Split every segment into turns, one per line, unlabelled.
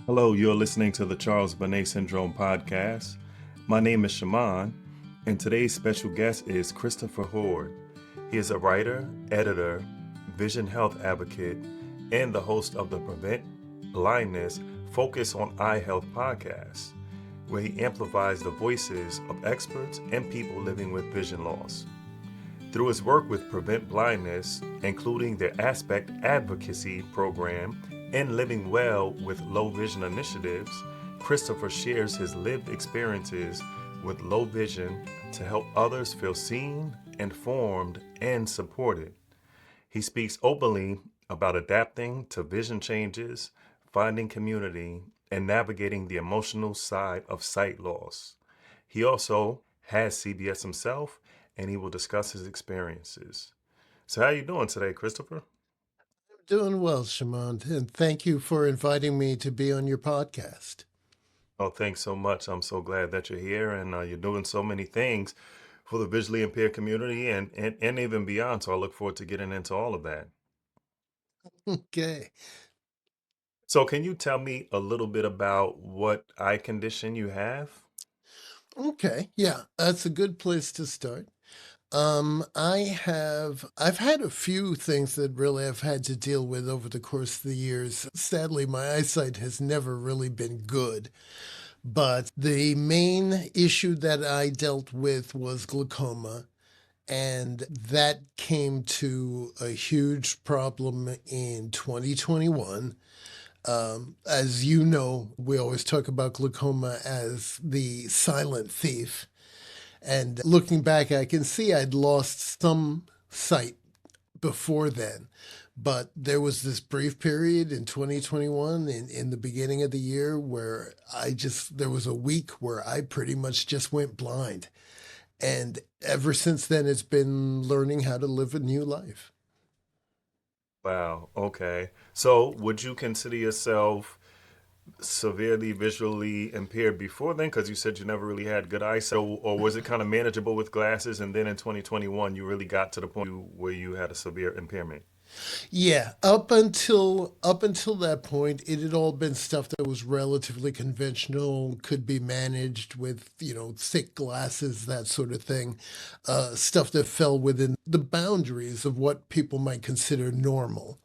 Hello, you're listening to the Charles Bonnet Syndrome podcast. My name is Shaimond, and today's special guest is Christopher Hord. He is a writer, editor, vision health advocate, and the host of the Prevent Blindness Focus on Eye Health podcast, where he amplifies the voices of experts and people living with vision loss. Through his work with Prevent Blindness, including their Aspect Advocacy program and Living Well with Low Vision initiatives, Christopher shares his lived experiences with low vision to help others feel seen, informed, and supported. He speaks openly about adapting to vision changes, finding community, and navigating the emotional side of sight loss. He also has CBS himself, and he will discuss his experiences. So how you doing today, Christopher?
Doing well, Shaimond, and thank you for inviting me to be on your podcast.
Oh, thanks so much. I'm so glad that you're here and you're doing so many things for the visually impaired community and even beyond. So I look forward to getting into all of that.
Okay.
So can you tell me a little bit about what eye condition you have?
Okay. Yeah, that's a good place to start. I've had a few things that really I've had to deal with over the course of the years. Sadly, my eyesight has never really been good. But the main issue that I dealt with was glaucoma. And that came to a huge problem in 2021. As you know, we always talk about glaucoma as the silent thief. And looking back, I can see I'd lost some sight before then. But there was this brief period in 2021, in the beginning of the year, where there was a week where I pretty much just went blind. And ever since then, it's been learning how to live a new life.
Wow. Okay. So would you consider yourself severely visually impaired before then? Because you said you never really had good eyesight, or was it kind of manageable with glasses, and then in 2021 you really got to the point where you had a severe impairment?
Yeah, up until that point, it had all been stuff that was relatively conventional, could be managed with, thick glasses, that sort of thing. Stuff that fell within the boundaries of what people might consider normal.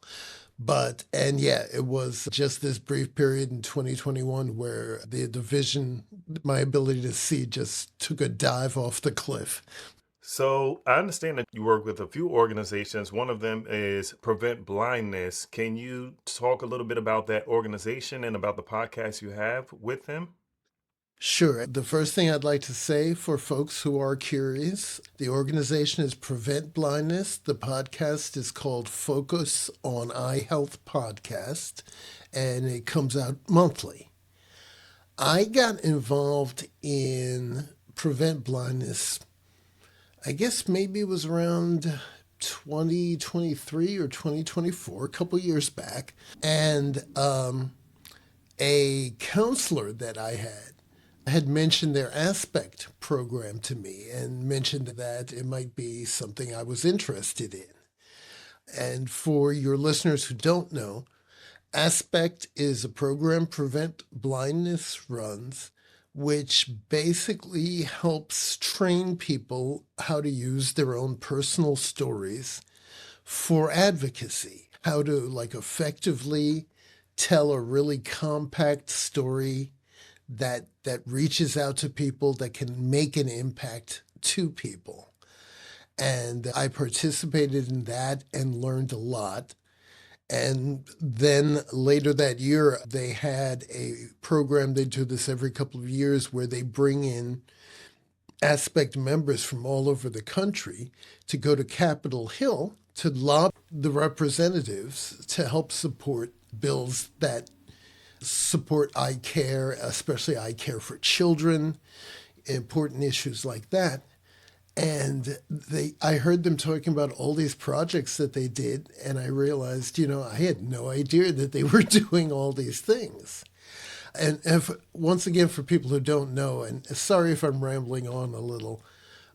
And yeah, it was just this brief period in 2021 where the vision, my ability to see just took a dive off the cliff.
So I understand that you work with a few organizations. One of them is Prevent Blindness. Can you talk a little bit about that organization and about the podcast you have with them?
Sure. The first thing I'd like to say for folks who are curious, the organization is Prevent Blindness. The podcast is called Focus on Eye Health Podcast, and it comes out monthly. I got involved in Prevent Blindness, I guess maybe it was around 2023 or 2024, a couple years back. And a counselor that I had mentioned their Aspect program to me and mentioned that it might be something I was interested in. And for your listeners who don't know, Aspect is a program Prevent Blindness runs, which basically helps train people how to use their own personal stories for advocacy, how to effectively tell a really compact story that reaches out to people, that can make an impact to people. And I participated in that and learned a lot. And then later that year, they had a program. They do this every couple of years where they bring in Aspect members from all over the country to go to Capitol Hill to lobby the representatives to help support bills that support eye care, especially eye care for children, important issues like that. And I heard them talking about all these projects that they did, and I realized, I had no idea that they were doing all these things. And once again, for people who don't know, and sorry if I'm rambling on a little,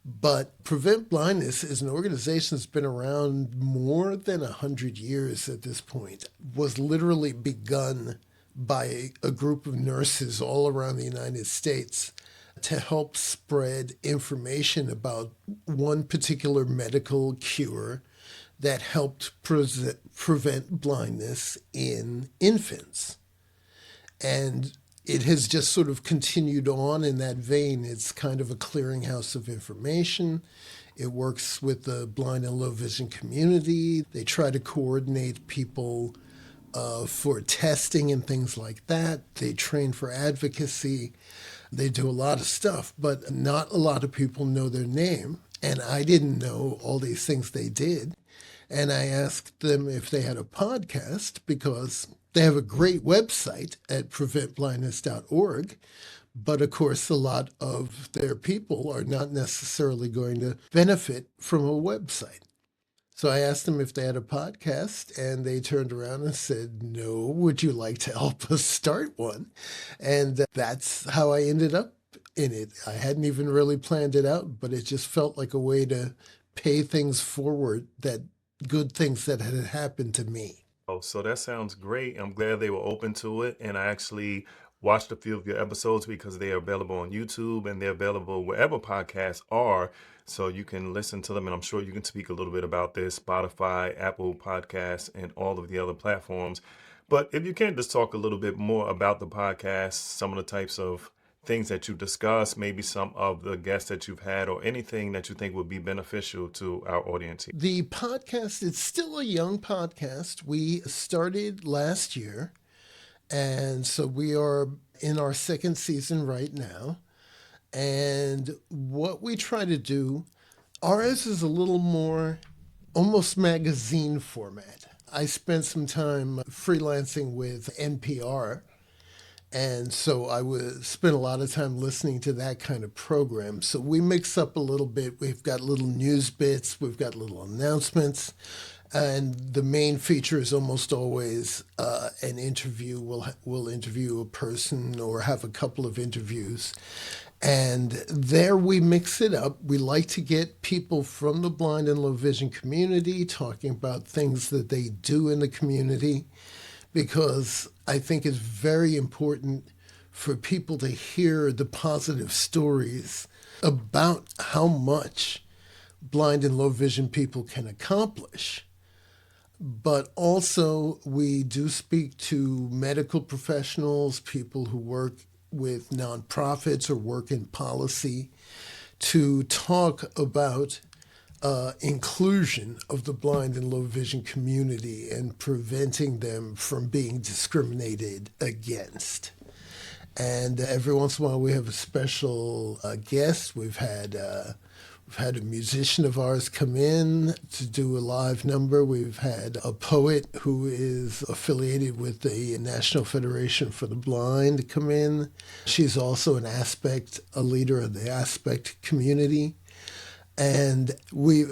but Prevent Blindness is an organization that's been around more than 100 years at this point. Was literally begun by a group of nurses all around the United States to help spread information about one particular medical cure that helped prevent blindness in infants. And it has just sort of continued on in that vein. It's kind of a clearinghouse of information. It works with the blind and low vision community. They try to coordinate people for testing and things like that. They train for advocacy. They do a lot of stuff, but not a lot of people know their name. And I didn't know all these things they did. And I asked them if they had a podcast because they have a great website at preventblindness.org. But of course, a lot of their people are not necessarily going to benefit from a website. So I asked them if they had a podcast, and they turned around and said, no, would you like to help us start one? And that's how I ended up in it. I hadn't even really planned it out, but it just felt like a way to pay things forward, that good things that had happened to me.
Oh, so that sounds great. I'm glad they were open to it. And I actually watched a few of your episodes because they are available on YouTube and they're available wherever podcasts are. So you can listen to them. And I'm sure you can speak a little bit about this, Spotify, Apple Podcasts, and all of the other platforms. But if you can just talk a little bit more about the podcast, some of the types of things that you discuss, maybe some of the guests that you've had, or anything that you think would be beneficial to our audience.
The podcast, it's still a young podcast. We started last year, and so we are in our second season right now. And what we try to do, ours is a little more almost magazine format. I spent some time freelancing with NPR. And so I would spend a lot of time listening to that kind of program. So we mix up a little bit. We've got little news bits. We've got little announcements. And the main feature is almost always an interview. We'll interview a person or have a couple of interviews. And there we mix it up. We like to get people from the blind and low vision community talking about things that they do in the community, because I think it's very important for people to hear the positive stories about how much blind and low vision people can accomplish. But also we do speak to medical professionals, people who work with nonprofits or work in policy, to talk about inclusion of the blind and low vision community and preventing them from being discriminated against. And every once in a while we have a special guest. We've had a musician of ours come in to do a live number. We've had a poet who is affiliated with the National Federation for the Blind come in. She's also a leader of the Aspect community. And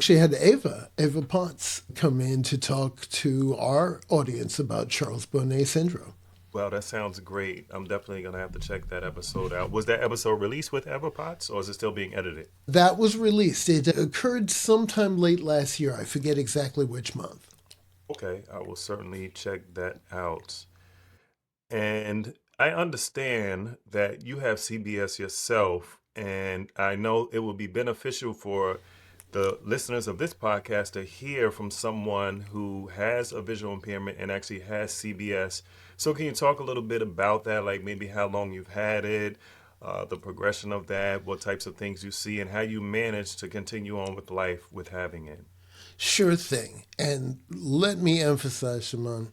she had Ava Potts come in to talk to our audience about Charles Bonnet Syndrome.
Well, that sounds great. I'm definitely going to have to check that episode out. Was that episode released with Ava Potts, or is it still being edited?
That was released. It occurred sometime late last year. I forget exactly which month.
Okay, I will certainly check that out. And I understand that you have CBS yourself, and I know it will be beneficial for the listeners of this podcast to hear from someone who has a visual impairment and actually has CBS. So can you talk a little bit about that, like maybe how long you've had it, the progression of that, what types of things you see, and how you manage to continue on with life with having it?
Sure thing. And let me emphasize, Shaimond,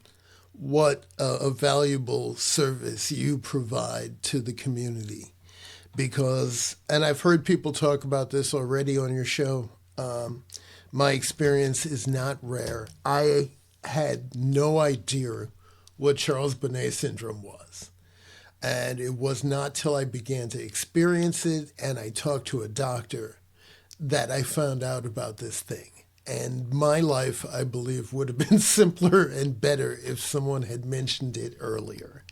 what a valuable service you provide to the community. Because, and I've heard people talk about this already on your show, my experience is not rare. I had no idea what Charles Bonnet Syndrome was. And it was not till I began to experience it and I talked to a doctor that I found out about this thing. And my life, I believe, would have been simpler and better if someone had mentioned it earlier.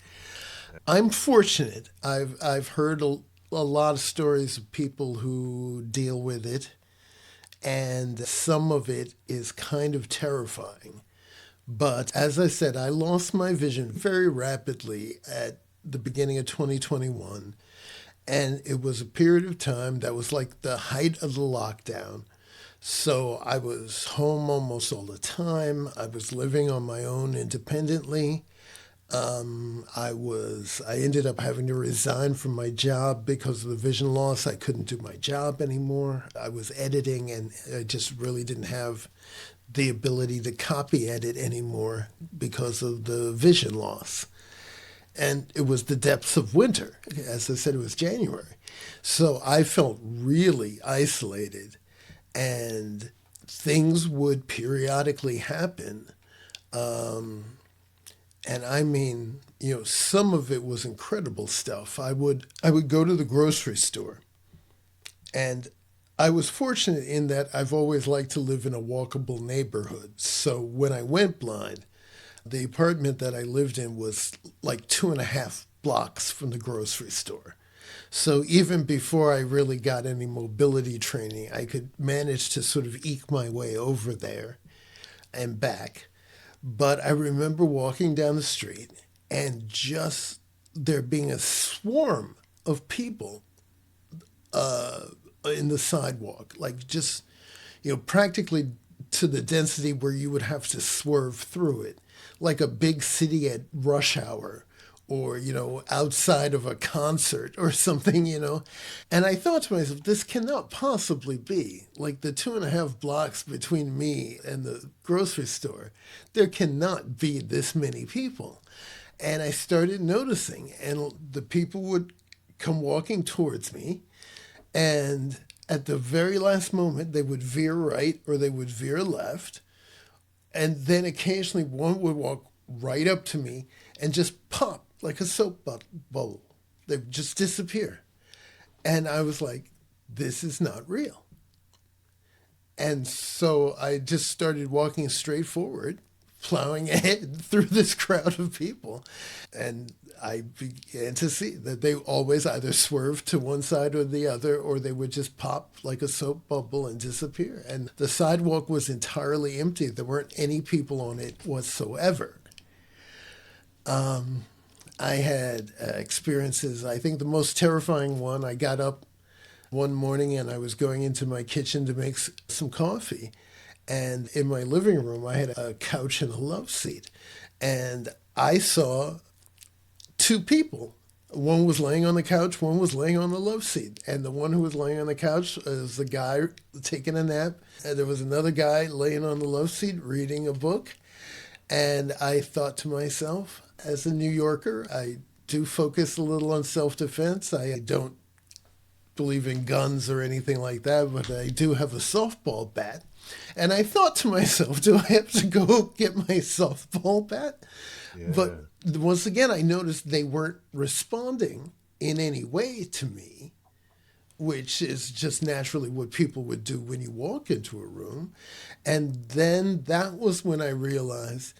I'm fortunate. I've heard a lot of stories of people who deal with it, and some of it is kind of terrifying. But as I said, I lost my vision very rapidly at the beginning of 2021. And it was a period of time that was like the height of the lockdown. So I was home almost all the time. I was living on my own independently. I ended up having to resign from my job because of the vision loss. I couldn't do my job anymore. I was editing and I just really didn't have the ability to copy edit anymore because of the vision loss. And it was the depths of winter. As I said, it was January. So I felt really isolated and things would periodically happen. And I mean, some of it was incredible stuff. I would go to the grocery store, and I was fortunate in that I've always liked to live in a walkable neighborhood. So when I went blind, the apartment that I lived in was like 2.5 blocks from the grocery store. So even before I really got any mobility training, I could manage to sort of eke my way over there and back. But I remember walking down the street and just there being a swarm of people in the sidewalk, like just, practically to the density where you would have to swerve through it, like a big city at rush hour or, outside of a concert or something. And I thought to myself, this cannot possibly be like the 2.5 blocks between me and the grocery store. There cannot be this many people. And I started noticing, and the people would come walking towards me, and at the very last moment, they would veer right or they would veer left. And then occasionally one would walk right up to me and just pop like a soap bubble. They would just disappear. And I was like, this is not real. And so I just started walking straight forward, plowing ahead through this crowd of people. And I began to see that they always either swerved to one side or the other, or they would just pop like a soap bubble and disappear. And the sidewalk was entirely empty. There weren't any people on it whatsoever. I had experiences. I think the most terrifying one, I got up one morning and I was going into my kitchen to make some coffee. And in my living room, I had a couch and a love seat. And I saw two people. One was laying on the couch, one was laying on the love seat. And the one who was laying on the couch was the guy taking a nap. And there was another guy laying on the love seat reading a book. And I thought to myself, as a New Yorker, I do focus a little on self-defense. I don't believe in guns or anything like that, but I do have a softball bat. And I thought to myself, do I have to go get my softball bat? Yeah. But once again, I noticed they weren't responding in any way to me, which is just naturally what people would do when you walk into a room. And then that was when I realized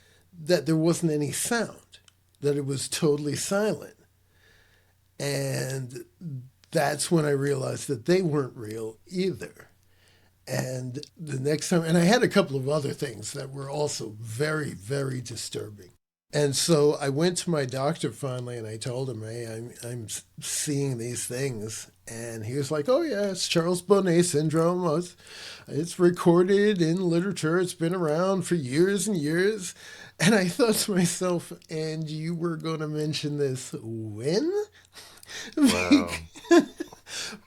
that there wasn't any sound, that it was totally silent. And that's when I realized that they weren't real either. And the next time, and I had a couple of other things that were also very, very disturbing. And so I went to my doctor finally and I told him, hey, I'm seeing these things. And he was like, oh, yeah, it's Charles Bonnet Syndrome. It's recorded in literature. It's been around for years and years. And I thought to myself, and you were going to mention this when?
Wow.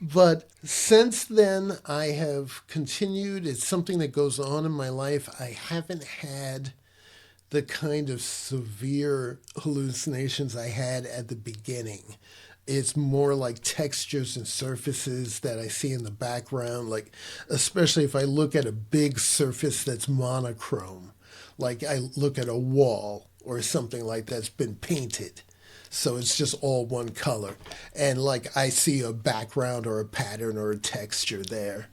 But since then, I have continued. It's something that goes on in my life. I haven't had the kind of severe hallucinations I had at the beginning. It's more like textures and surfaces that I see in the background, like especially if I look at a big surface that's monochrome, like I look at a wall or something like that's been painted. So it's just all one color. And like I see a background or a pattern or a texture there.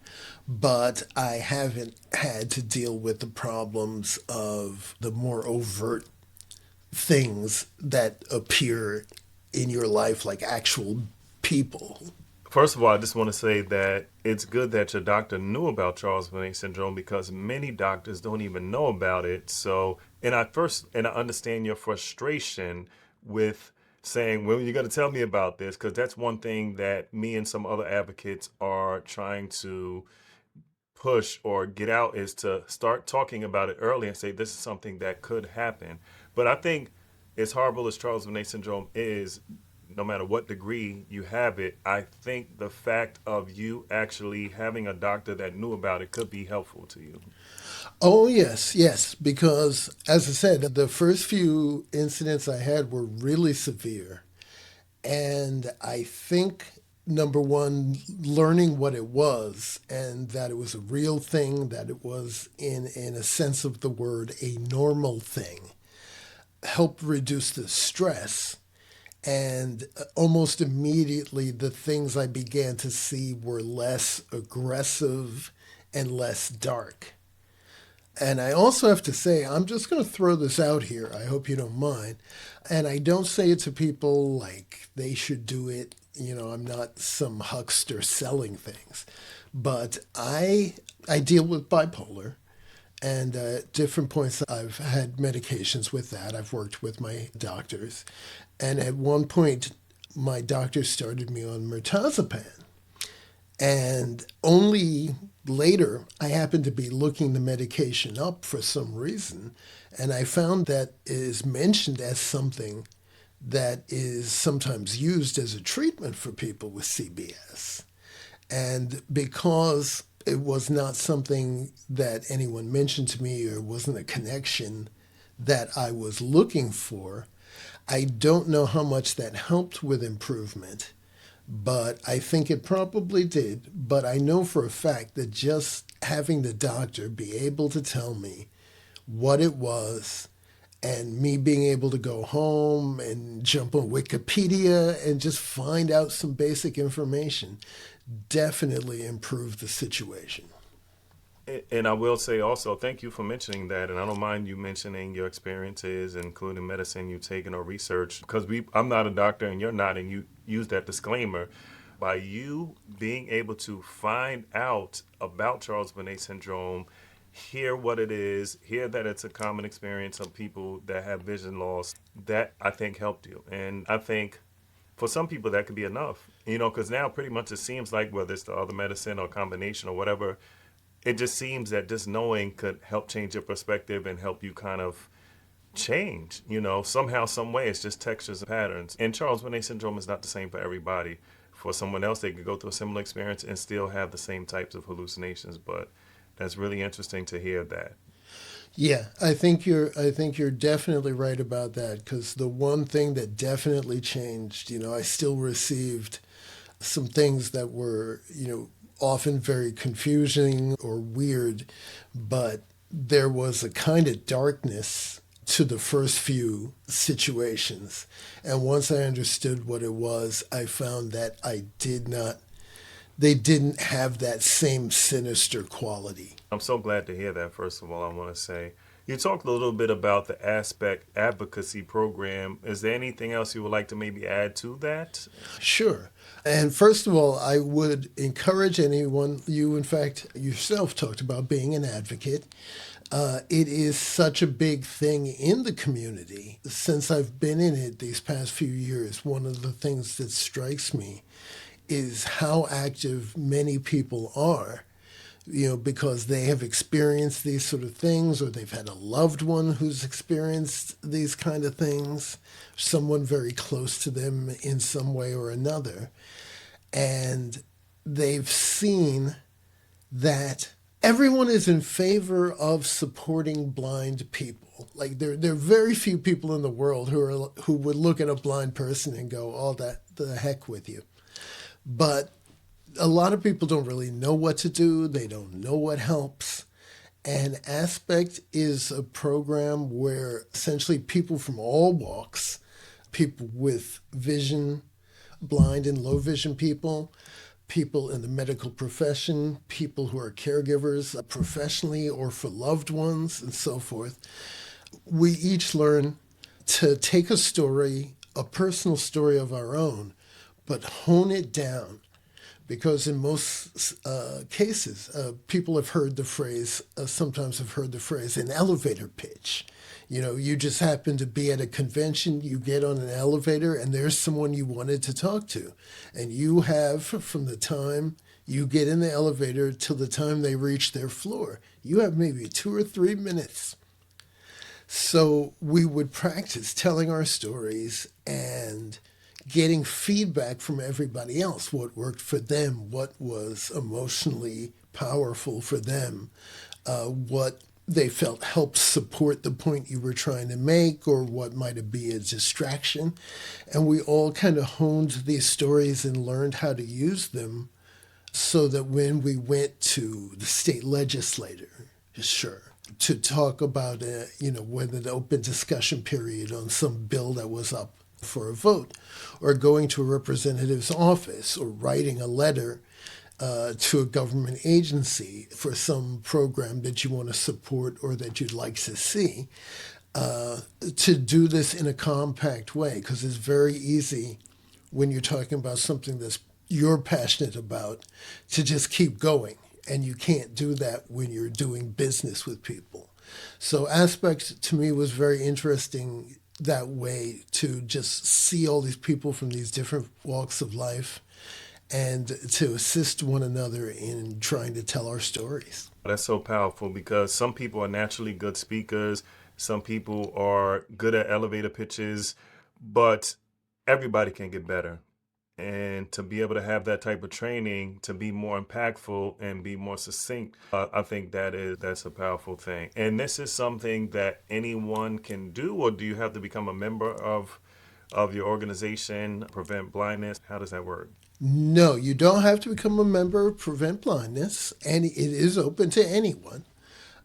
But I haven't had to deal with the problems of the more overt things that appear in your life, like actual people.
First of all, I just want to say that it's good that your doctor knew about Charles Bonnet syndrome because many doctors don't even know about it. So, and I understand your frustration with saying, well, you got to tell me about this, because that's one thing that me and some other advocates are trying to push or get out, is to start talking about it early and say this is something that could happen. But I think, as horrible as Charles Bonnet syndrome is, no matter what degree you have it, I think the fact of you actually having a doctor that knew about it could be helpful to you.
Oh, yes, yes, because as I said, the first few incidents I had were really severe. And I think, number one, learning what it was and that it was a real thing, that it was, in a sense of the word, a normal thing, helped reduce the stress. And almost immediately, the things I began to see were less aggressive and less dark. And I also have to say, I'm just going to throw this out here. I hope you don't mind. And I don't say it to people like they should do it. You know, I'm not some huckster selling things. But I deal with bipolar. And at different points, I've had medications with that. I've worked with my doctors. And at one point, my doctor started me on mirtazapine. And only later, I happened to be looking the medication up for some reason, and I found that it is mentioned as something that is sometimes used as a treatment for people with CBS. And because it was not something that anyone mentioned to me or wasn't a connection that I was looking for, I don't know how much that helped with improvement. But I think it probably did. But I know for a fact that just having the doctor be able to tell me what it was, and me being able to go home and jump on Wikipedia and just find out some basic information, definitely improved the situation.
And I will say also, thank you for mentioning that. And I don't mind you mentioning your experiences, including medicine you've taken or research, because I'm not a doctor and you're not, and you use that disclaimer. By you being able to find out about Charles Bonnet syndrome, hear what it is, hear that it's a common experience of people that have vision loss, that I think helped you. And I think for some people that could be enough, because now pretty much it seems like, whether it's the other medicine or combination or whatever, it just seems that just knowing could help change your perspective and help you kind of change, somehow, some way. It's just textures and patterns. And Charles Bonnet syndrome is not the same for everybody. For someone else, they could go through a similar experience and still have the same types of hallucinations. But that's really interesting to hear that.
Yeah, I think you're definitely right about that, because the one thing that definitely changed, I still received some things that were, often very confusing or weird, but there was a kind of darkness to the first few situations. And once I understood what it was, I found that they didn't have that same sinister quality.
I'm so glad to hear that, first of all, I want to say. You talked a little bit about the Aspect Advocacy program. Is there anything else you would like to maybe add to that?
Sure. And first of all, I would encourage anyone, you in fact yourself talked about being an advocate. It is such a big thing in the community. Since I've been in it these past few years, one of the things that strikes me is how active many people are, because they have experienced these sort of things, or they've had a loved one who's experienced these kind of things, someone very close to them in some way or another. And they've seen that everyone is in favor of supporting blind people. Like there are very few people in the world who would look at a blind person and go, "Oh, that the heck with you." But a lot of people don't really know what to do. They don't know what helps. And Aspect is a program where essentially people from all walks, people with vision, blind and low vision people, people in the medical profession, people who are caregivers professionally or for loved ones, and so forth, we each learn to take a story, a personal story of our own, but hone it down because in most cases, people have heard the phrase, sometimes have heard the phrase, an elevator pitch. You know, you just happen to be at a convention, you get on an elevator, and there's someone you wanted to talk to. And you have, from the time you get in the elevator till the time they reach their floor, you have maybe 2 or 3 minutes. So we would practice telling our stories and getting feedback from everybody else, what worked for them, what was emotionally powerful for them, what they felt helped support the point you were trying to make, or what might be a distraction. And we all kind of honed these stories and learned how to use them so that when we went to the state legislature, to talk about, whether the open discussion period on some bill that was up for a vote, or going to a representative's office, or writing a letter to a government agency for some program that you want to support or that you'd like to see, to do this in a compact way, because it's very easy when you're talking about something that's you're passionate about to just keep going. And you can't do that when you're doing business with people. So Aspect to me was very interesting that way, to just see all these people from these different walks of life and to assist one another in trying to tell our stories.
That's so powerful, because some people are naturally good speakers. Some people are good at elevator pitches, but everybody can get better. And to be able to have that type of training to be more impactful and be more succinct, I think that's a powerful thing. And this is something that anyone can do, or do you have to become a member of your organization, Prevent Blindness? How does that work?
No, you don't have to become a member of Prevent Blindness, and it is open to anyone.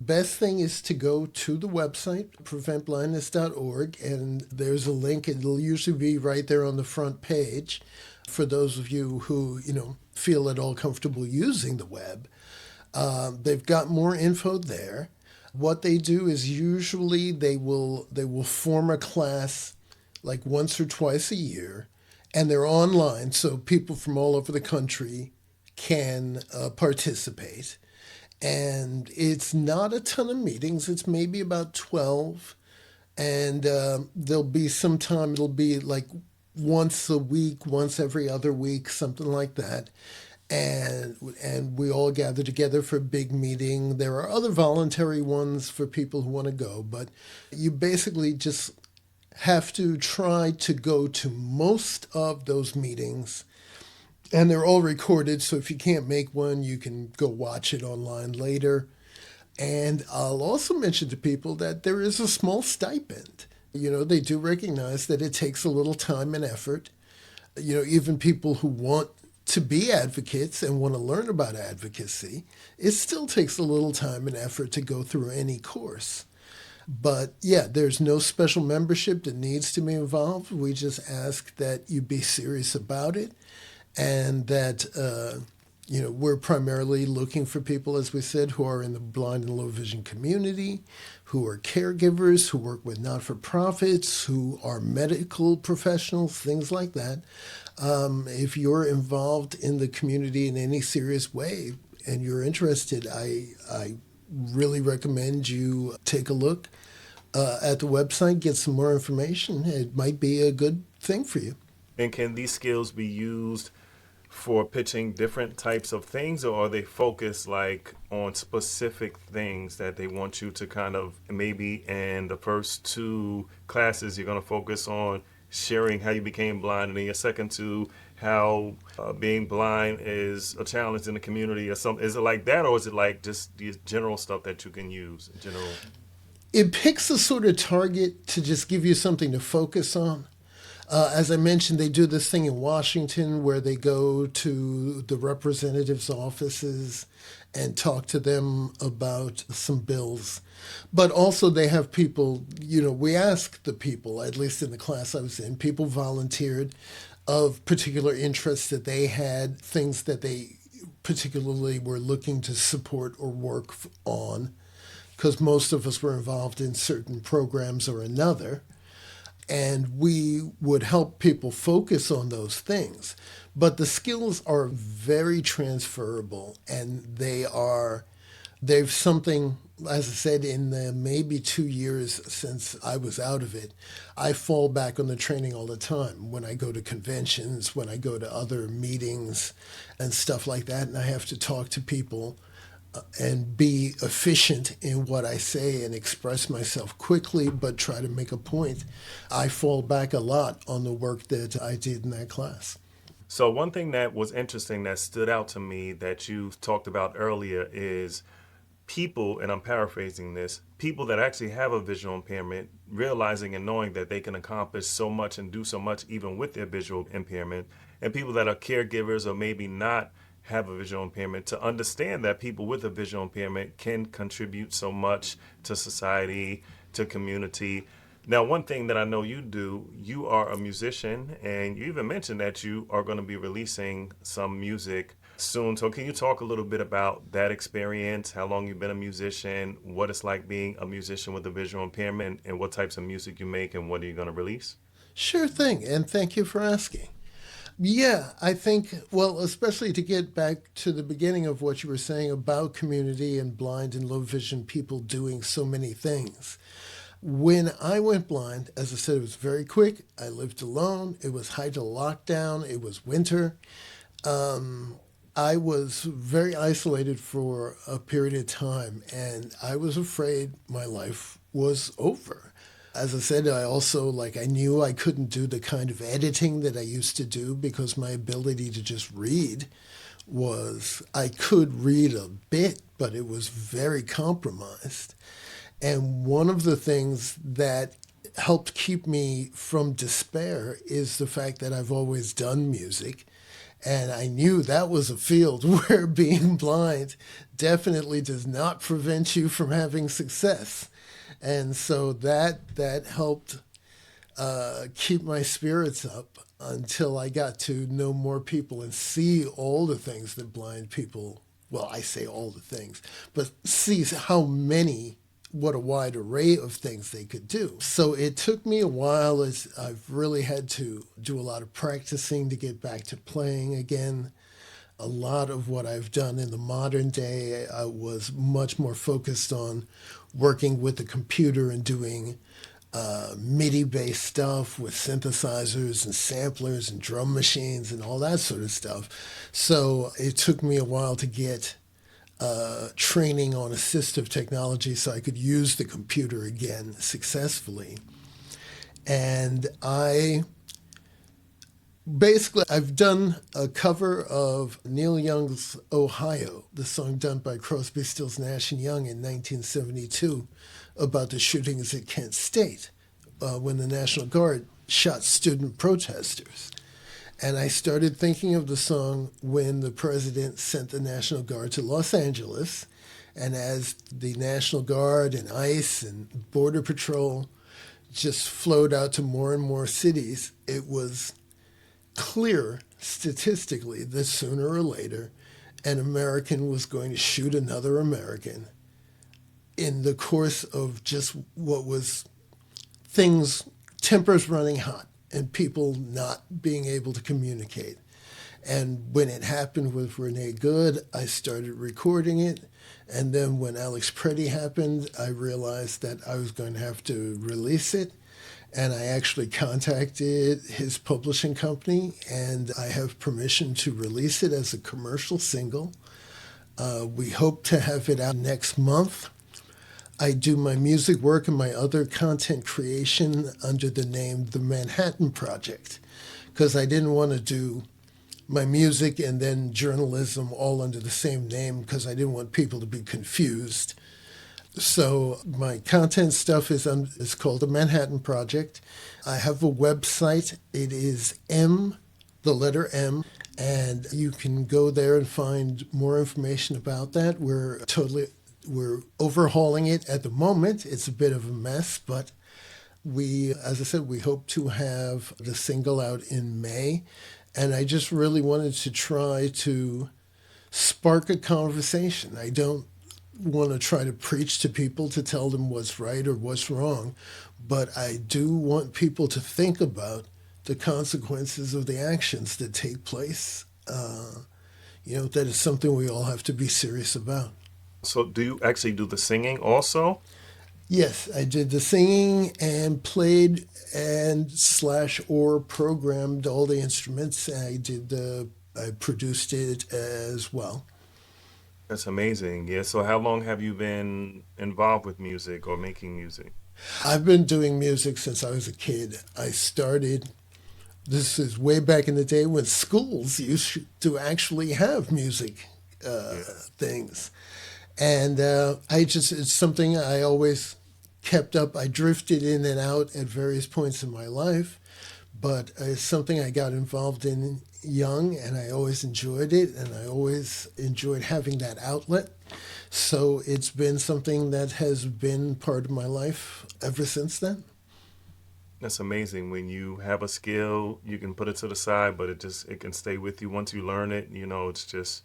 Best thing is to go to the website, preventblindness.org, and there's a link. It'll usually be right there on the front page for those of you who, feel at all comfortable using the web. They've got more info there. What they do is usually they will form a class like once or twice a year, and they're online, so people from all over the country can participate. And it's not a ton of meetings. It's maybe about 12. And there'll be some time, it'll be like once a week, once every other week, something like that. And we all gather together for a big meeting. There are other voluntary ones for people who want to go, but you basically just have to try to go to most of those meetings. And they're all recorded, so if you can't make one, you can go watch it online later. And I'll also mention to people that there is a small stipend. They do recognize that it takes a little time and effort. Even people who want to be advocates and want to learn about advocacy, it still takes a little time and effort to go through any course. But yeah, there's no special membership that needs to be involved. We just ask that you be serious about it. And that, we're primarily looking for people, as we said, who are in the blind and low vision community, who are caregivers, who work with not-for-profits, who are medical professionals, things like that. If you're involved in the community in any serious way and you're interested, I really recommend you take a look at the website, get some more information. It might be a good thing for you.
And can these skills be used for pitching different types of things, or are they focused like on specific things that they want you to kind of, maybe in the first 2 classes, you're going to focus on sharing how you became blind, and then your second 2, how being blind is a challenge in the community or something? Is it like that, or is it like just the general stuff that you can use in general?
It picks a sort of target to just give you something to focus on. As I mentioned, they do this thing in Washington where they go to the representatives' offices and talk to them about some bills. But also they have people, we ask the people, at least in the class I was in, people volunteered of particular interests that they had, things that they particularly were looking to support or work on, because most of us were involved in certain programs or another. And we would help people focus on those things. But the skills are very transferable, and they've something, as I said, in the maybe 2 years since I was out of it, I fall back on the training all the time when I go to conventions, when I go to other meetings and stuff like that, and I have to talk to people and be efficient in what I say and express myself quickly, but try to make a point. I fall back a lot on the work that I did in that class.
So, one thing that was interesting that stood out to me that you talked about earlier is people, and I'm paraphrasing this, people that actually have a visual impairment, realizing and knowing that they can accomplish so much and do so much even with their visual impairment, and people that are caregivers or maybe not have a visual impairment to understand that people with a visual impairment can contribute so much to society, to community. Now, one thing that I know you do, you are a musician, and you even mentioned that you are going to be releasing some music soon. So, can you talk a little bit about that experience, how long you've been a musician, what it's like being a musician with a visual impairment, and what types of music you make, and what are you going to release?
Sure thing, and thank you for asking. Yeah, I think, well, especially to get back to the beginning of what you were saying about community and blind and low vision people doing so many things. When I went blind, as I said, it was very quick. I lived alone. It was height of lockdown. It was winter. I was very isolated for a period of time, and I was afraid my life was over. As I said, I also, I knew I couldn't do the kind of editing that I used to do because my ability to just read I could read a bit, but it was very compromised. And one of the things that helped keep me from despair is the fact that I've always done music. And I knew that was a field where being blind definitely does not prevent you from having success. And so that helped keep my spirits up until I got to know more people and see all the things that blind people, well, I say all the things, but see what a wide array of things they could do. So it took me a while, as I've really had to do a lot of practicing to get back to playing again. A lot of what I've done in the modern day, I was much more focused on working with the computer and doing MIDI-based stuff with synthesizers and samplers and drum machines and all that sort of stuff. So it took me a while to get training on assistive technology so I could use the computer again successfully. And I've done a cover of Neil Young's Ohio, the song done by Crosby, Stills, Nash & Young in 1972 about the shootings at Kent State when the National Guard shot student protesters. And I started thinking of the song when the president sent the National Guard to Los Angeles. And as the National Guard and ICE and Border Patrol just flowed out to more and more cities, it was clear statistically that sooner or later an American was going to shoot another American in the course of just what was tempers running hot and people not being able to communicate. And when it happened with Renee Good, I started recording it. And then when Alex Preddy happened, I realized that I was going to have to release it. And I actually contacted his publishing company, and I have permission to release it as a commercial single. We hope to have it out next month. I do my music work and my other content creation under the name The Manhattan Project, because I didn't want to do my music and then journalism all under the same name, because I didn't want people to be confused. So my content stuff is called The Manhattan Project. I have a website. It is the letter M, and you can go there and find more information about that. We're overhauling it at the moment. It's a bit of a mess, but as I said, we hope to have the single out in May. And I just really wanted to try to spark a conversation. I don't want to try to preach to people to tell them what's right or what's wrong, but I do want people to think about the consequences of the actions that take place. That is something we all have to be serious about.
So do you actually do the singing also?
Yes, I did the singing and played and slash or programmed all the instruments. I produced it as well.
That's amazing. Yeah. So how long have you been involved with music or making music?
I've been doing music since I was a kid. I started, this is way back in the day when schools used to actually have music
Yeah.
things. And it's something I always kept up. I drifted in and out at various points in my life, but it's something I got involved in young, and I always enjoyed it, and I always enjoyed having that outlet. So it's been something that has been part of my life ever since then.
That's amazing. When you have a skill, you can put it to the side, but it can stay with you once you learn it. It's just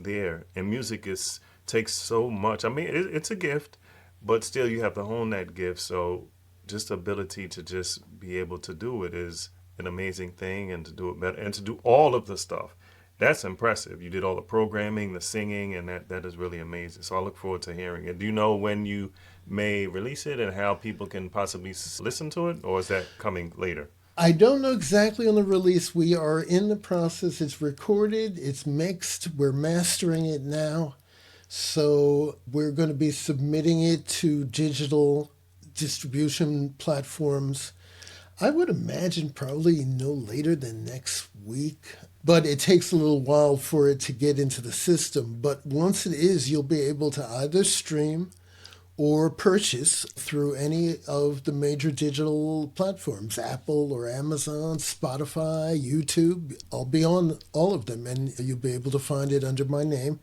there. And music is takes so much. I mean, it's a gift, but still you have to hone that gift. So just the ability to just be able to do it is an amazing thing, and to do it better and to do all of the stuff. That's impressive. You did all the programming, the singing, and that is really amazing. So I look forward to hearing it. Do you know when you may release it and how people can possibly listen to it, or is that coming later?
I don't know exactly on the release. We are in the process. It's recorded, it's mixed, we're mastering it now. So we're going to be submitting it to digital distribution platforms. I would imagine probably no later than next week. But it takes a little while for it to get into the system. But once it is, you'll be able to either stream or purchase through any of the major digital platforms, Apple or Amazon, Spotify, YouTube. I'll be on all of them, and you'll be able to find it under my name.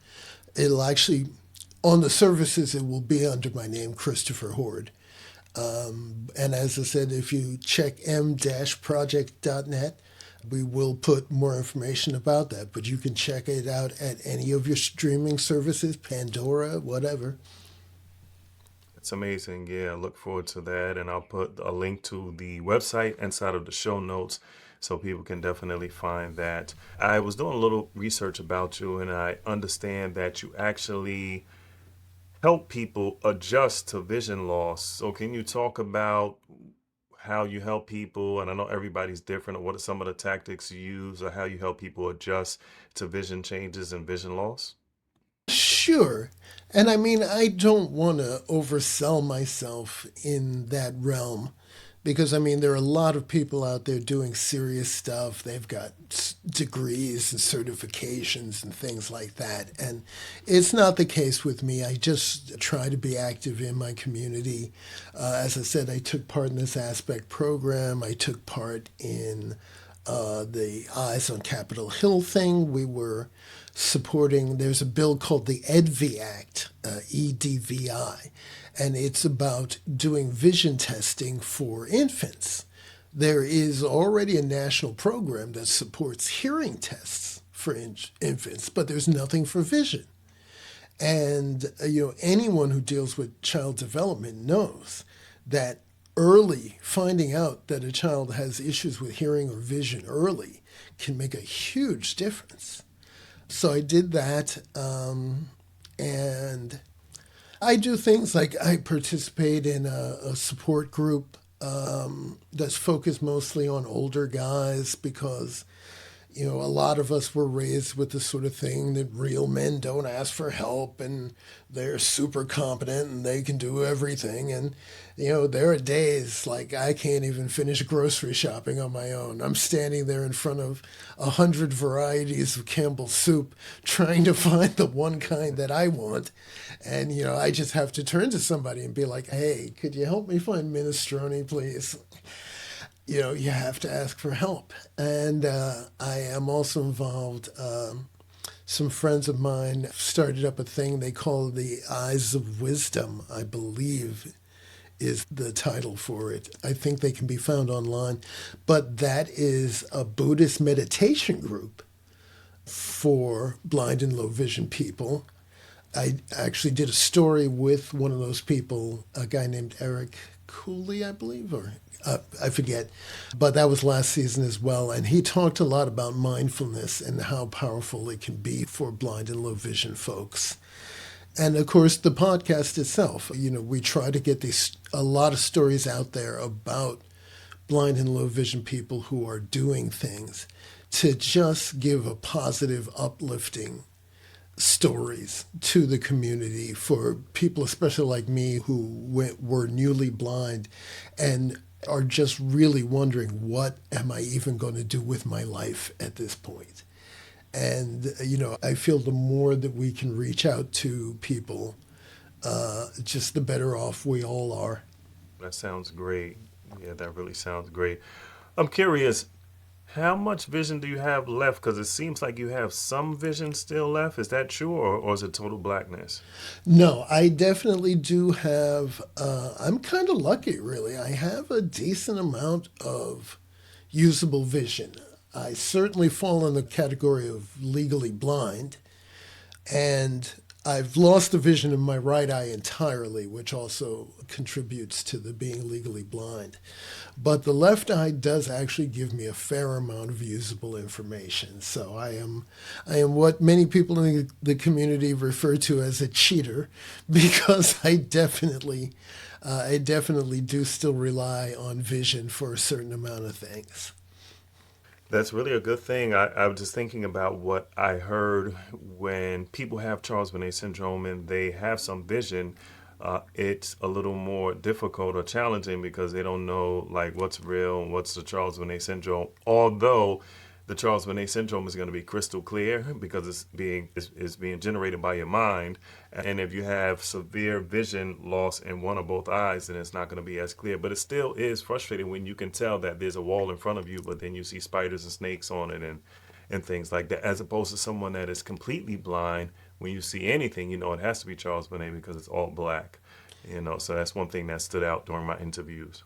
It'll actually, on the services, it will be under my name, Christopher Hord. And as I said, if you check m-project.net, we will put more information about that. But you can check it out at any of your streaming services, Pandora, whatever.
It's amazing. Yeah, I look forward to that. And I'll put a link to the website inside of the show notes so people can definitely find that. I was doing a little research about you, and I understand that you actually help people adjust to vision loss. So can you talk about how you help people? And I know everybody's different. Or what are some of the tactics you use, or how you help people adjust to vision changes and vision loss?
Sure. And I mean, I don't want to oversell myself in that realm because I mean, there are a lot of people out there doing serious stuff. They've got degrees and certifications and things like that. And it's not the case with me. I just try to be active in my community. As I said, I took part in this aspect program. I took part in the Eyes on Capitol Hill thing. We were supporting, there's a bill called the EDVI Act, EDVI, and it's about doing vision testing for infants. There is already a national program that supports hearing tests for infants, but there's nothing for vision. And anyone who deals with child development knows that early finding out that a child has issues with hearing or vision early can make a huge difference. So I did that, and I do things like I participate in a support group that's focused mostly on older guys because a lot of us were raised with the sort of thing that real men don't ask for help and they're super competent and they can do everything. And, there are days like I can't even finish grocery shopping on my own. I'm standing there in front of 100 varieties of Campbell's soup trying to find the one kind that I want. And, I just have to turn to somebody and be like, hey, could you help me find minestrone, please? You have to ask for help. And I am also involved. Some friends of mine started up a thing they call the Eyes of Wisdom, I believe is the title for it. I think they can be found online. But that is a Buddhist meditation group for blind and low vision people. I actually did a story with one of those people, a guy named Eric Cooley, I believe, or I forget. But that was last season as well. And he talked a lot about mindfulness and how powerful it can be for blind and low vision folks. And of course, the podcast itself, we try to get a lot of stories out there about blind and low vision people who are doing things to just give a positive, uplifting stories to the community for people, especially like me, who were newly blind and are just really wondering, what am I even going to do with my life at this point? And, I feel the more that we can reach out to people, just the better off we all are.
That sounds great. Yeah, that really sounds great. I'm curious, how much vision do you have left? Because it seems like you have some vision still left. Is that true, or is it total blackness?
No, I definitely do have, I'm kind of lucky, really. I have a decent amount of usable vision. I certainly fall in the category of legally blind, and I've lost the vision in my right eye entirely, which also contributes to the being legally blind. But the left eye does actually give me a fair amount of usable information. So I am what many people in the community refer to as a cheater, because I definitely do still rely on vision for a certain amount of things.
That's really a good thing. I was just thinking about what I heard when people have Charles Bonnet syndrome and they have some vision. It's a little more difficult or challenging because they don't know like what's real and what's the Charles Bonnet syndrome. Although the Charles Bonnet syndrome is going to be crystal clear because it's being generated by your mind. And if you have severe vision loss in one or both eyes, then it's not going to be as clear. But it still is frustrating when you can tell that there's a wall in front of you, but then you see spiders and snakes on it and things like that, as opposed to someone that is completely blind. When you see anything, it has to be Charles Bonnet because it's all black. So that's one thing that stood out during my interviews.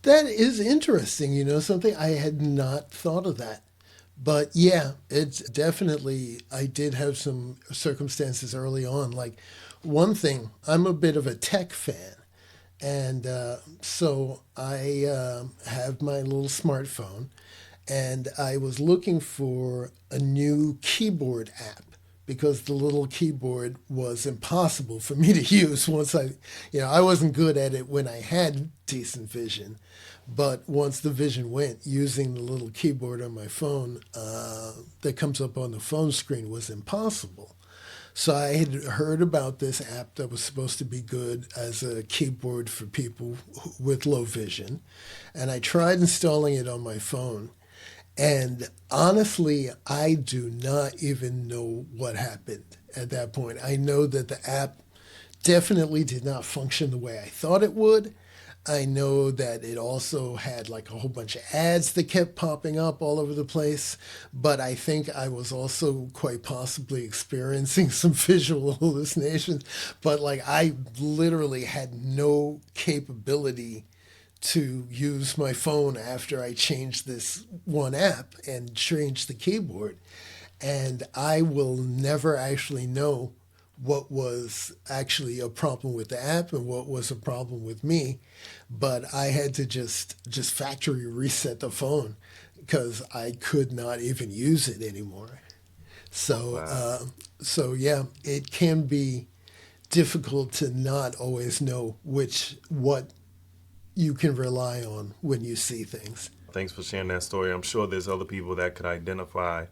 That is interesting, something I had not thought of that. But yeah, it's definitely, I did have some circumstances early on. Like, one thing, I'm a bit of a tech fan. And so I have my little smartphone, and I was looking for a new keyboard app because the little keyboard was impossible for me to use once I wasn't good at it when I had decent vision. But once the vision went, using the little keyboard on my phone that comes up on the phone screen was impossible. So I had heard about this app that was supposed to be good as a keyboard for people with low vision. And I tried installing it on my phone. And honestly, I do not even know what happened at that point. I know that the app definitely did not function the way I thought it would. I know that it also had like a whole bunch of ads that kept popping up all over the place, but I think I was also quite possibly experiencing some visual hallucinations. But like, I literally had no capability to use my phone after I changed this one app and changed the keyboard. And I will never actually know what was actually a problem with the app and what was a problem with me. But I had to just factory reset the phone because I could not even use it anymore. So
Wow.
so yeah, it can be difficult to not always know what you can rely on when you see things.
Thanks for sharing that story. I'm sure there's other people that could identify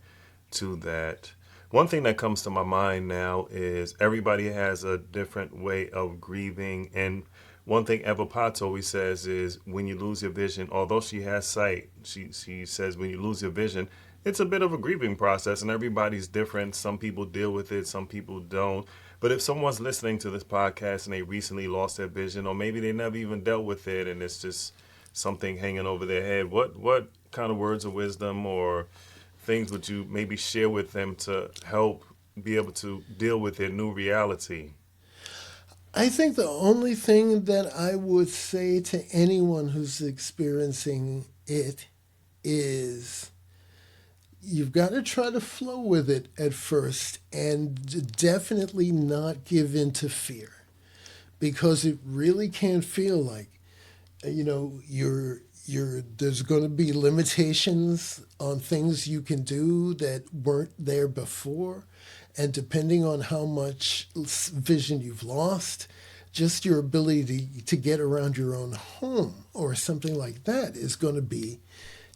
to that. One thing that comes to my mind now is everybody has a different way of grieving. And one thing Eva Potts always says is when you lose your vision, although she has sight, she says when you lose your vision, it's a bit of a grieving process and everybody's different. Some people deal with it, some people don't. But if someone's listening to this podcast and they recently lost their vision, or maybe they never even dealt with it and it's just something hanging over their head, what kind of words of wisdom or things would you maybe share with them to help be able to deal with their new reality?
I think the only thing that I would say to anyone who's experiencing it is you've got to try to flow with it at first and definitely not give in to fear, because it really can feel like, there's going to be limitations on things you can do that weren't there before. And depending on how much vision you've lost, just your ability to get around your own home or something like that is going to be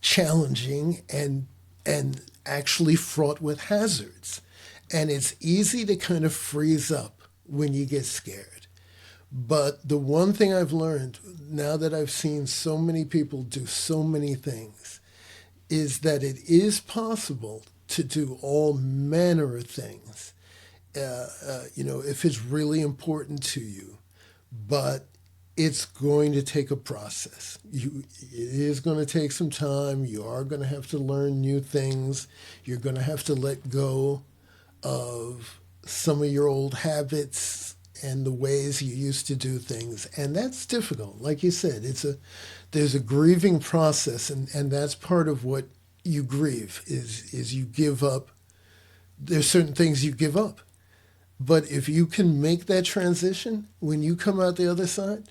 challenging and actually fraught with hazards. And it's easy to kind of freeze up when you get scared. But the one thing I've learned now that I've seen so many people do so many things is that it is possible to do all manner of things, if it's really important to you. But it's going to take a process. It is going to take some time. You are going to have to learn new things. You're going to have to let go of some of your old habits and the ways you used to do things. And that's difficult. Like you said, there's a grieving process, and that's part of what you grieve is you give up. There's certain things you give up. But if you can make that transition, when you come out the other side,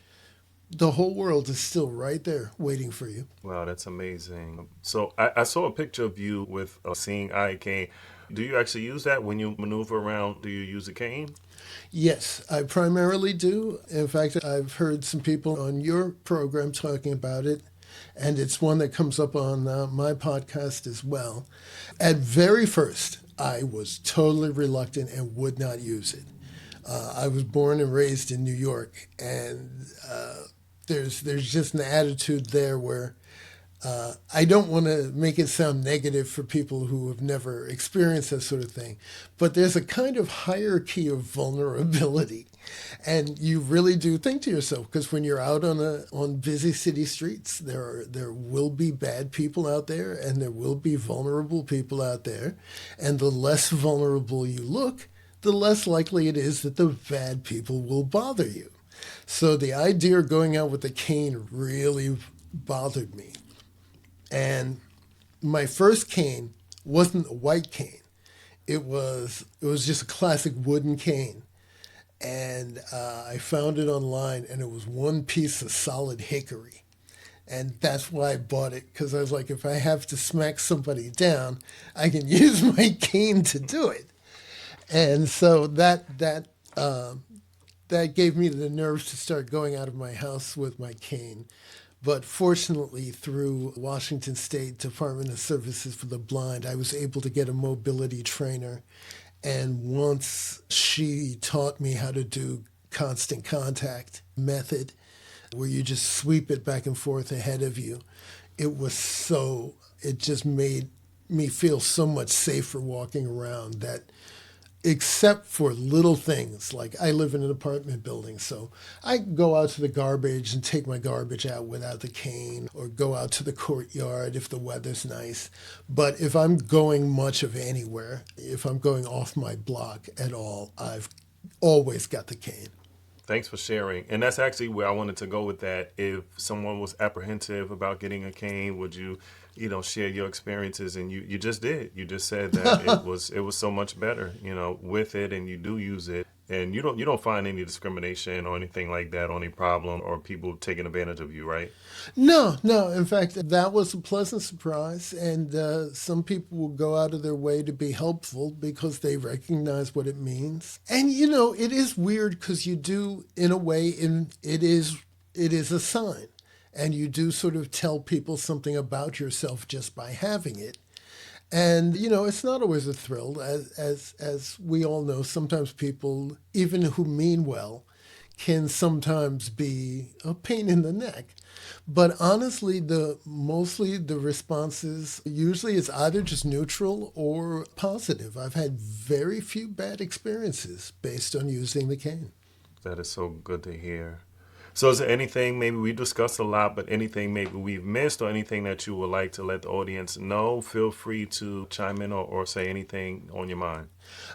the whole world is still right there waiting for you.
Wow, that's amazing. So I saw a picture of you with a seeing eye cane. Do you actually use that when you maneuver around? Do you use a cane?
Yes, I primarily do. In fact, I've heard some people on your program talking about it, and it's one that comes up on my podcast as well. At very first, I was totally reluctant and would not use it. I was born and raised in New York, and there's just an attitude there where I don't want to make it sound negative for people who have never experienced that sort of thing, but there's a kind of hierarchy of vulnerability. And you really do think to yourself, because when you're out on busy city streets, there will be bad people out there, and there will be vulnerable people out there. And the less vulnerable you look, the less likely it is that the bad people will bother you. So the idea of going out with a cane really bothered me. And my first cane wasn't a white cane. It was just a classic wooden cane. And I found it online, and it was one piece of solid hickory. And that's why I bought it, because I was like, if I have to smack somebody down, I can use my cane to do it. And so that gave me the nerves to start going out of my house with my cane. But fortunately, through Washington State Department of Services for the Blind, I was able to get a mobility trainer. And once she taught me how to do constant contact method, where you just sweep it back and forth ahead of you, it just made me feel so much safer walking around that, except for little things, like I live in an apartment building, so I go out to the garbage and take my garbage out without the cane, or go out to the courtyard if the weather's nice. But if I'm going much of anywhere, if I'm going off my block at all, I've always got the cane.
Thanks for sharing. And that's actually where I wanted to go with that. If someone was apprehensive about getting a cane, would you, share your experiences? And you just did. You just said that it was so much better, with it, and you do use it. And you don't find any discrimination or anything like that, or any problem or people taking advantage of you, right?
No. In fact, that was a pleasant surprise. And some people will go out of their way to be helpful because they recognize what it means. And, it is weird because you do, in a way, it is a sign. And you do sort of tell people something about yourself just by having it. And, it's not always a thrill. As we all know, sometimes people, even who mean well, can sometimes be a pain in the neck. But honestly, mostly the responses usually is either just neutral or positive. I've had very few bad experiences based on using the cane.
That is so good to hear. So is there anything maybe we discussed a lot, but anything maybe we've missed or anything that you would like to let the audience know? Feel free to chime in or say anything on your mind.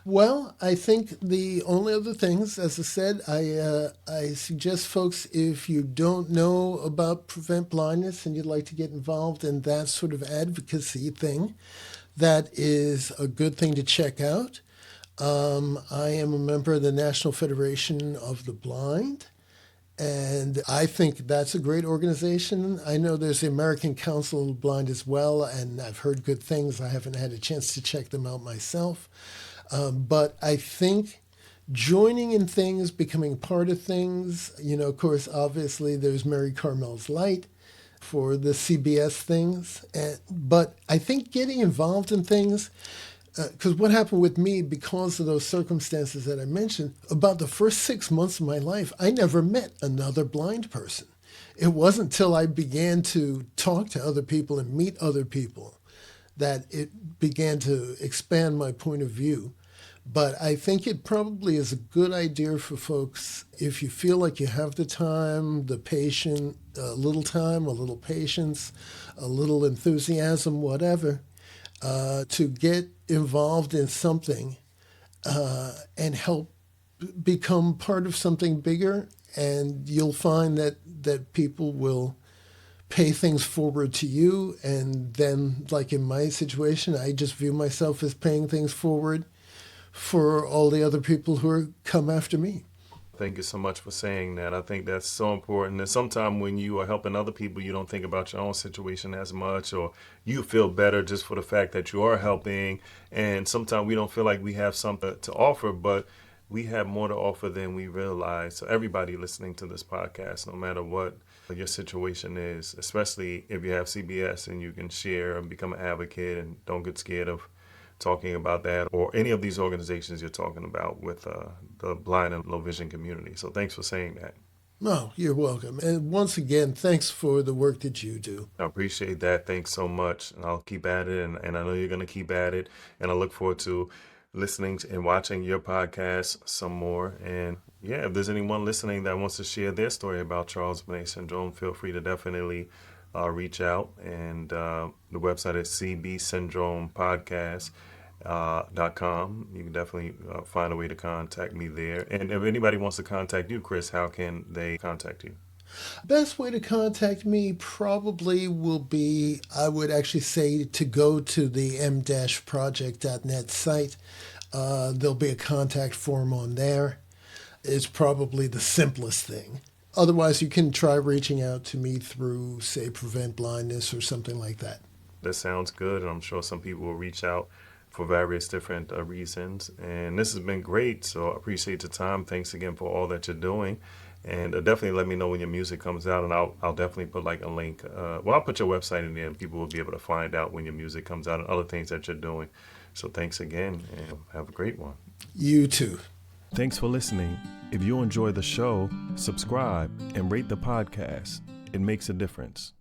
Well, I think the only other things, as I said, I suggest folks, if you don't know about Prevent Blindness and you'd like to get involved in that sort of advocacy thing, that is a good thing to check out. I am a member of the National Federation of the Blind, and I think that's a great organization. I know there's the American Council of the Blind as well, and I've heard good things. I haven't had a chance to check them out myself. But I think joining in things, becoming part of things, of course, obviously there's Mary Carmel's Light for the CBS things. But I think getting involved in things, because what happened with me, because of those circumstances that I mentioned, about the first 6 months of my life, I never met another blind person. It wasn't until I began to talk to other people and meet other people that it began to expand my point of view. But I think it probably is a good idea for folks, if you feel like you have the time, the patience, a little time, a little patience, a little enthusiasm, whatever, to get involved in something and help become part of something bigger. And you'll find that people will pay things forward to you. And then, like in my situation, I just view myself as paying things forward for all the other people who come after me.
Thank you so much for saying that. I think that's so important. And sometimes when you are helping other people, you don't think about your own situation as much, or you feel better just for the fact that you are helping. And sometimes we don't feel like we have something to offer, but we have more to offer than we realize. So everybody listening to this podcast, no matter what your situation is, especially if you have CBS and you can share and become an advocate, and don't get scared of talking about that, or any of these organizations you're talking about with the blind and low vision community. So thanks for saying that.
No, you're welcome. And once again, thanks for the work that you do.
I appreciate that. Thanks so much. And I'll keep at it. And I know you're going to keep at it. And I look forward to listening and watching your podcast some more. And yeah, if there's anyone listening that wants to share their story about Charles Bonnet Syndrome, feel free to definitely reach out. And the website is cbsyndromepodcast.com. You can definitely find a way to contact me there. And if anybody wants to contact you, Chris, how can they contact you?
Best way to contact me probably will be, I would actually say, to go to the m-project.net site. There'll be a contact form on there. It's probably the simplest thing. Otherwise, you can try reaching out to me through, say, Prevent Blindness or something like that.
That sounds good, and I'm sure some people will reach out for various different reasons. And this has been great, so I appreciate the time. Thanks again for all that you're doing. And definitely let me know when your music comes out, and I'll definitely put like a link. I'll put your website in there, and people will be able to find out when your music comes out and other things that you're doing. So thanks again, and have a great one.
You too.
Thanks for listening. If you enjoy the show, subscribe and rate the podcast. It makes a difference.